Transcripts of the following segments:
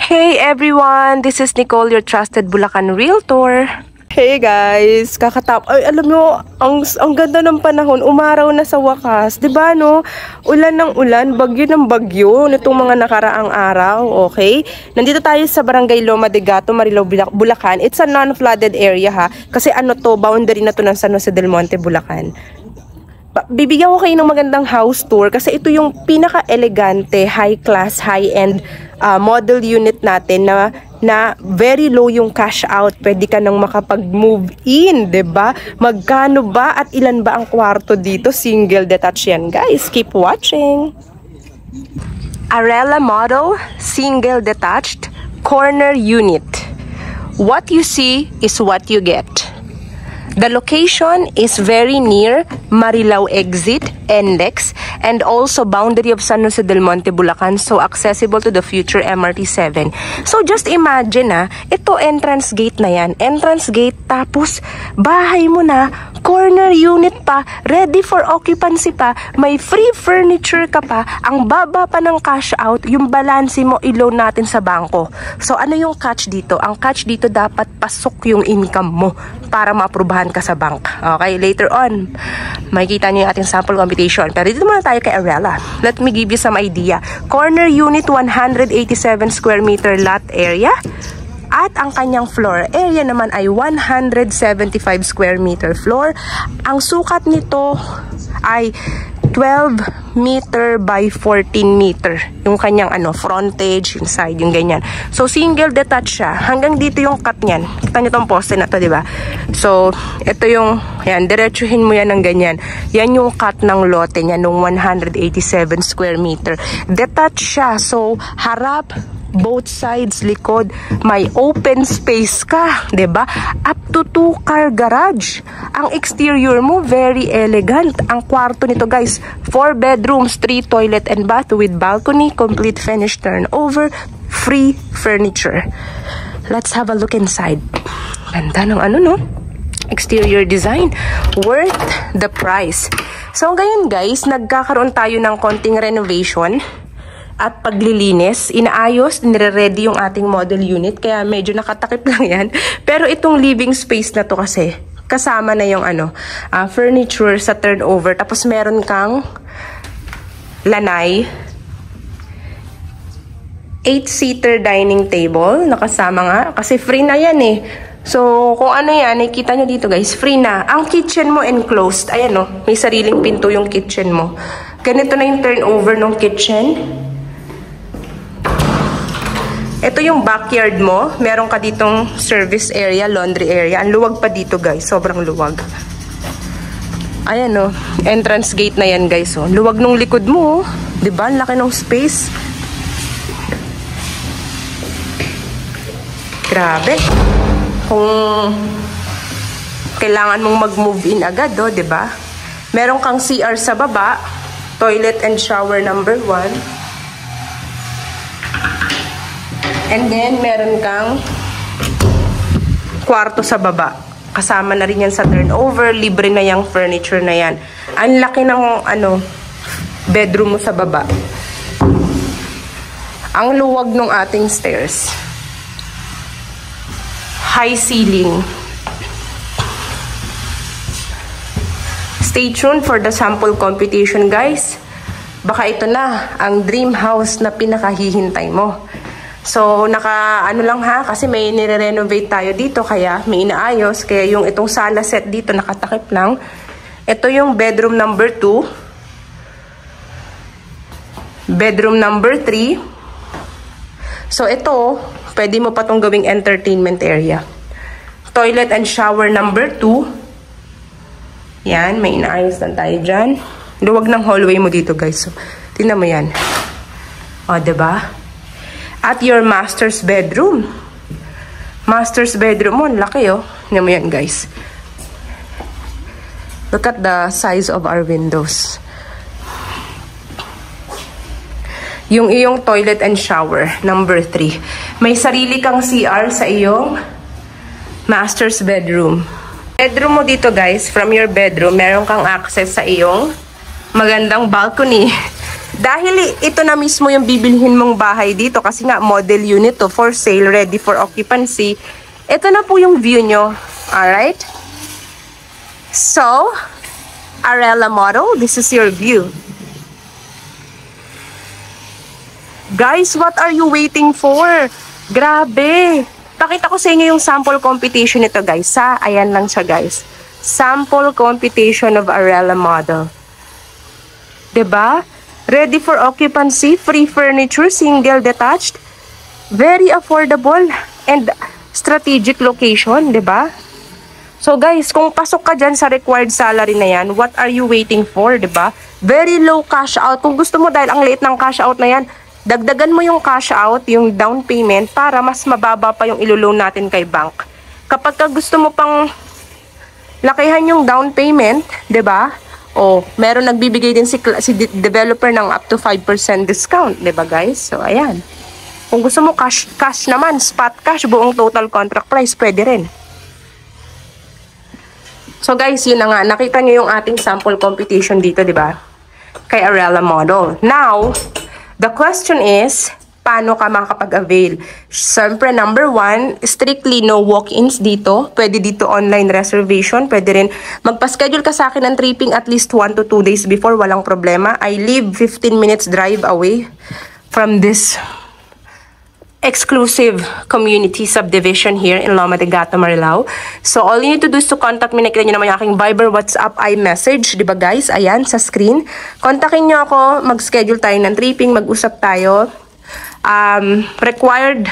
Hey everyone, this is Nicole, your trusted Bulacan Realtor. Hey guys, ay alam nyo, ang ganda ng panahon, umaraw na sa wakas, 'di ba no? Ulan ng ulan, bagyo ng bagyo nitong mga nakaraang araw, okay? Nandito tayo sa Barangay Loma de Gato, Marilao, Bulacan. It's a non-flooded area ha, kasi ano to, boundary na to ng San Jose del Monte, Bulacan. Bibigyan ko kayo ng magandang house tour kasi ito yung pinaka-elegante, high-class, high-end model unit natin na very low yung cash out. Pwede ka nang makapag-move in, 'di ba? Magkano ba at ilan ba ang kwarto dito? Single detached yan, guys. Keep watching. Arella model, single detached, corner unit. What you see is what you get. The location is very near Marilao exit, NLEX, and also boundary of San Jose del Monte, Bulacan, so accessible to the future MRT-7. So just imagine ito entrance gate na yan. Entrance gate, tapos bahay mo na, corner unit pa, ready for occupancy pa, may free furniture ka pa, ang baba pa ng cash out, yung balanse mo i-loan natin sa bangko. So ano yung catch dito? Ang catch dito, dapat pasok yung income mo para ma-aprobahan ka sa bank. Okay, later on, makikita niyo yung ating sample computation. Pero dito muna tayo kay Arella. Let me give you some idea. Corner unit, 187 square meter lot area. At ang kanyang floor area naman ay 175 square meter floor. Ang sukat nito ay 12 meter by 14 meter. Yung kanyang frontage, yung side, yung ganyan. So, single detached siya. Hanggang dito yung cut niyan. Kita nyo tong poste na to, diba? So, ito yung, yan, diretsuhin mo yan ng ganyan. Yan yung cut ng lote niya, nung 187 square meter. Detached siya. So, harap, both sides, likod, may open space ka, 'di ba? Up to 2-car garage. Ang exterior mo very elegant. Ang kwarto nito, guys, 4 bedrooms, 3 toilet and bath with balcony, complete finished turnover, free furniture. Let's have a look inside. Ganda ng no? Exterior design, worth the price. So ngayon, guys, nagkakaroon tayo ng konting renovation at paglilinis, inaayos, nire-ready yung ating model unit, kaya medyo nakatakip lang yan. Pero itong living space na to kasi, kasama na yung furniture sa turnover, tapos meron kang lanay, 8-seater dining table, nakasama nga, kasi free na yan eh. So, kung ano yan, nakikita nyo dito guys, free na. Ang kitchen mo enclosed, ayan may sariling pinto yung kitchen mo. Ganito na yung turnover ng kitchen. Ito yung backyard mo. Meron ka ditong service area, laundry area. Ang luwag pa dito, guys. Sobrang luwag. Ayan, entrance gate na yan, guys. Luwag nung likod mo. Diba? Ang laki ng space. Grabe. Kung kailangan mong mag-move in agad, diba? Meron kang CR sa baba. Toilet and shower number 1. And then, meron kang kwarto sa baba. Kasama na rin yan sa turnover. Libre na yung furniture na yan. Ang laki ng, bedroom mo sa baba. Ang luwag ng ating stairs. High ceiling. Stay tuned for the sample computation, guys. Baka ito na ang dream house na pinakahihintay mo. So, lang kasi may nire-renovate tayo dito, kaya may inaayos. Kaya yung itong sala set dito, nakatakip lang. Ito yung bedroom number 2. Bedroom number 3. So, ito, pwede mo pa itong gawing entertainment area. Toilet and shower number 2. Yan, may inaayos lang tayo dyan. Luwag ng hallway mo dito, guys. So, tingnan mo yan. O, diba? At your master's bedroom. Master's bedroom mo, laki Tingnan mo yan, guys. Look at the size of our windows. Yung iyong toilet and shower, number 3. May sarili kang CR sa iyong master's bedroom. Bedroom mo dito, guys, from your bedroom, meron kang access sa iyong magandang balcony. Dahil ito na mismo yung bibilhin mong bahay dito kasi nga model unit to for sale, ready for occupancy. Ito na po yung view nyo. Alright? So, Arella Model, this is your view. Guys, what are you waiting for? Grabe! Pakita ko sa inyo yung sample computation nito guys. Ayan lang siya guys. Sample computation of Arella Model. 'Di ba? Ready for occupancy, free furniture, single detached, very affordable and strategic location, 'di ba? So guys, kung pasok ka dyan sa required salary na yan, what are you waiting for, 'di ba? Very low cash out. Kung gusto mo dahil ang liit ng cash out na yan, dagdagan mo yung cash out, yung down payment para mas mababa pa yung ilo-loan natin kay bank. Kapag ka gusto mo pang lakihan yung down payment, 'di ba? Meron nagbibigay din si developer ng up to 5% discount, 'di ba guys? So, ayan. Kung gusto mo cash naman, spot cash, buong total contract price, pwede rin. So guys, yun na nga. Nakita niyo yung ating sample computation dito, 'di ba? Kay Arella Model. Now, the question is, paano ka makakapag-avail? Siyempre, number 1, strictly no walk-ins dito. Pwede dito online reservation. Pwede rin magpa-schedule ka sa akin ng tripping at least 1 to 2 days before. Walang problema. I live 15 minutes drive away from this exclusive community subdivision here in Loma de Gato, Marilao. So, all you need to do is to contact me. Nakita nyo naman yung aking Viber, WhatsApp, iMessage. Diba guys? Ayan, sa screen. Kontakin nyo ako. Mag-schedule tayo ng tripping. Mag-usap tayo. Required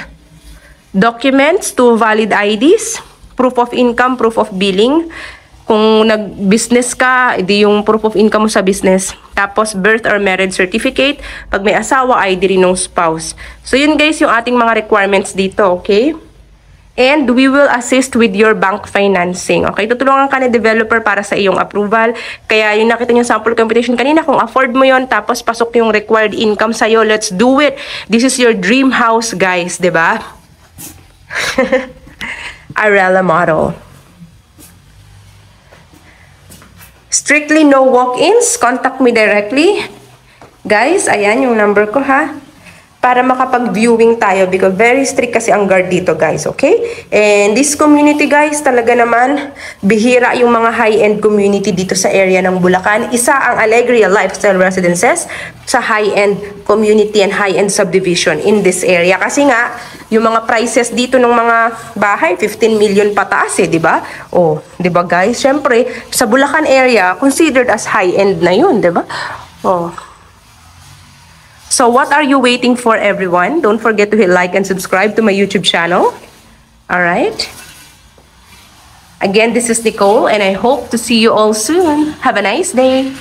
documents, 2 valid IDs, proof of income, proof of billing. Kung nag-business ka, edi yung proof of income mo sa business. Tapos, birth or marriage certificate. Pag may asawa, ID rin ng spouse. So, yun guys, yung ating mga requirements dito, okay? And we will assist with your bank financing. Okay? Tutulungan ka ni developer para sa iyong approval. Kaya yung nakita nyo sample computation kanina, kung afford mo yon tapos pasok yung required income sa'yo, let's do it. This is your dream house, guys. Diba? Arella Model. Strictly no walk-ins. Contact me directly. Guys, ayan yung number ko ha. Para makapag-viewing tayo because very strict kasi ang guard dito guys, okay? And this community guys, talaga naman, bihira yung mga high-end community dito sa area ng Bulacan. Isa ang Alegria Lifestyle Residences sa high-end community and high-end subdivision in this area. Kasi nga, yung mga prices dito ng mga bahay, 15 million pataas eh, di ba? Di ba guys? Syempre, sa Bulacan area, considered as high-end na yun, di ba? So what are you waiting for, everyone? Don't forget to hit like and subscribe to my YouTube channel. Alright? Again, this is Nicole and I hope to see you all soon. Have a nice day.